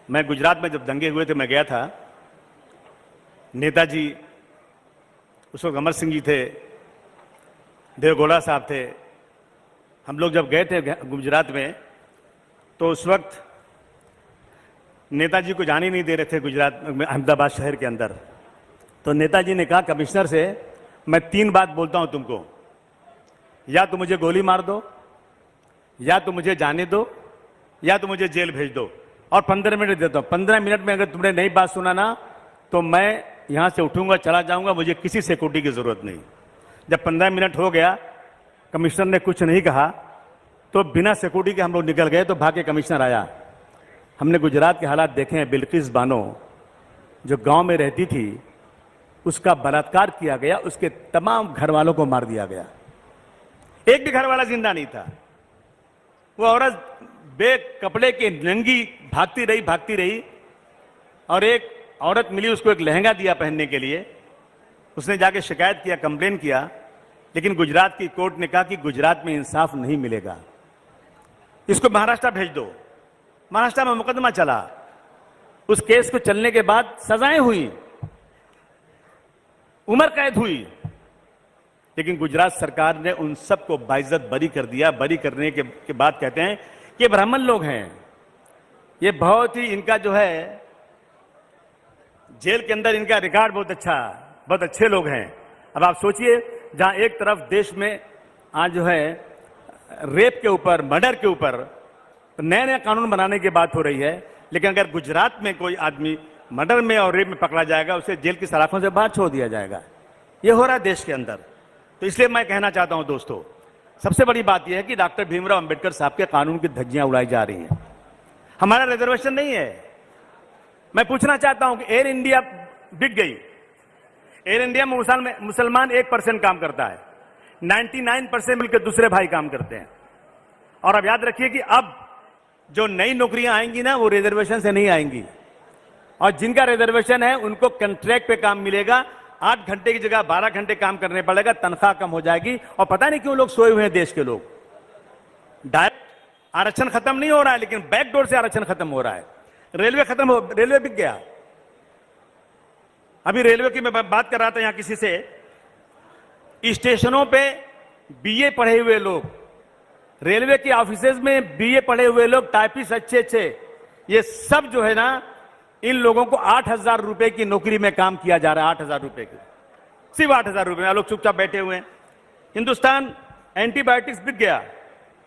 मैं गुजरात में जब दंगे हुए थे मैं गया था। नेताजी, उस वक्त अमर सिंह जी थे, देवगौड़ा साहब थे। हम लोग जब गए थे गुजरात में तो उस वक्त नेताजी को जाने ही नहीं दे रहे थे गुजरात में, अहमदाबाद शहर के अंदर। तो नेताजी ने कहा कमिश्नर से, मैं 3 बात बोलता हूं तुमको, या तो मुझे गोली मार दो, या तो मुझे जाने दो, या तो मुझे जेल भेज दो, और 15 मिनट देता हूं। 15 मिनट में अगर तुमने नहीं बात सुना ना तो मैं यहां से उठूंगा, चला जाऊंगा, मुझे किसी सिक्योरिटी की जरूरत नहीं। जब 15 मिनट हो गया, कमिश्नर ने कुछ नहीं कहा तो बिना सिक्योरिटी के हम लोग निकल गए। तो भाग्य कमिश्नर आया। हमने गुजरात के हालात देखे हैं। बिल्किस बानो जो गांव में रहती थी, उसका बलात्कार किया गया, उसके तमाम घर वालों को मार दिया गया, एक भी घर वाला जिंदा नहीं था। वो औरत बेकपड़े के नंगी भागती रही और एक औरत मिली, उसको एक लहंगा दिया पहनने के लिए। उसने जाके शिकायत किया, कंप्लेन किया, लेकिन गुजरात की कोर्ट ने कहा कि गुजरात में इंसाफ नहीं मिलेगा, इसको महाराष्ट्र भेज दो। महाराष्ट्र में मुकदमा चला। उस केस को चलने के बाद सजाएं हुई, उम्र कैद हुई, लेकिन गुजरात सरकार ने उन सबको बाइज्जत बरी कर दिया। बरी करने के बाद कहते हैं कि ये ब्राह्मण लोग हैं, ये बहुत ही, इनका जो है जेल के अंदर इनका रिकॉर्ड बहुत अच्छे लोग हैं। अब आप सोचिए, जहां एक तरफ देश में आज जो है रेप के ऊपर, मर्डर के ऊपर नए नए कानून बनाने की बात हो रही है, लेकिन अगर गुजरात में कोई आदमी मर्डर में और रेप में पकड़ा जाएगा, उसे जेल की सलाखों से बाहर छोड़ दिया जाएगा। यह हो रहा है देश के अंदर। तो इसलिए मैं कहना चाहता हूं दोस्तों, सबसे बड़ी बात यह है कि डॉक्टर भीमराव अंबेडकर साहब के कानून की धज्जियां उड़ाई जा रही हैं। हमारा रिजर्वेशन नहीं है। मैं पूछना चाहता हूं कि एयर इंडिया बिक गई। एयर इंडिया में मुसलमान 1% काम करता है, 99% मिलकर दूसरे भाई काम करते हैं। और अब याद रखिए कि अब जो नई नौकरियां आएंगी ना, वो रिजर्वेशन से नहीं आएंगी, और जिनका रिजर्वेशन है उनको कॉन्ट्रैक्ट पे काम मिलेगा। 8 घंटे की जगह 12 घंटे काम करने पड़ेगा, तनख्वाह कम हो जाएगी। और पता नहीं क्यों लोग सोए हुए हैं देश के लोग। डायरेक्ट आरक्षण खत्म नहीं हो रहा है, लेकिन बैकडोर से आरक्षण खत्म हो रहा है। रेलवे बिक गया। अभी रेलवे की मैं बात कर रहा था यहां किसी से, स्टेशनों पे बीए पढ़े हुए लोग, रेलवे के ऑफिसेज में बीए पढ़े हुए लोग, टाइपिस्ट अच्छे, ये सब जो है ना, इन लोगों को 8,000 रुपए की नौकरी में काम किया जा रहा है। 8,000 रुपए की, सिर्फ 8,000 रुपए में लोग चुपचाप बैठे हुए हैं। हिंदुस्तान एंटीबायोटिक्स बिक गया,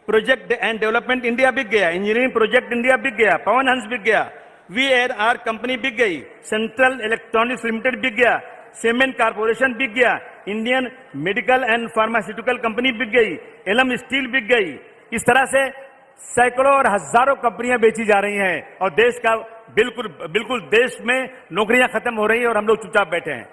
प्रोजेक्ट एंड डेवलपमेंट इंडिया बिक गया, इंजीनियरिंग प्रोजेक्ट इंडिया बिक गया, पवन हंस बिक गया, VRR कंपनी बिक गई, सेंट्रल इलेक्ट्रॉनिक्स लिमिटेड बिक गया, सीमेंट कारपोरेशन बिक गया, Indian medical and pharmaceutical company बिक गई, एलम स्टील बिक गई। इस तरह से सैकड़ों और हजारों कंपनियां बेची जा रही हैं, और देश का बिल्कुल देश में नौकरियां खत्म हो रही हैं, और हम लोग चुपचाप बैठे हैं।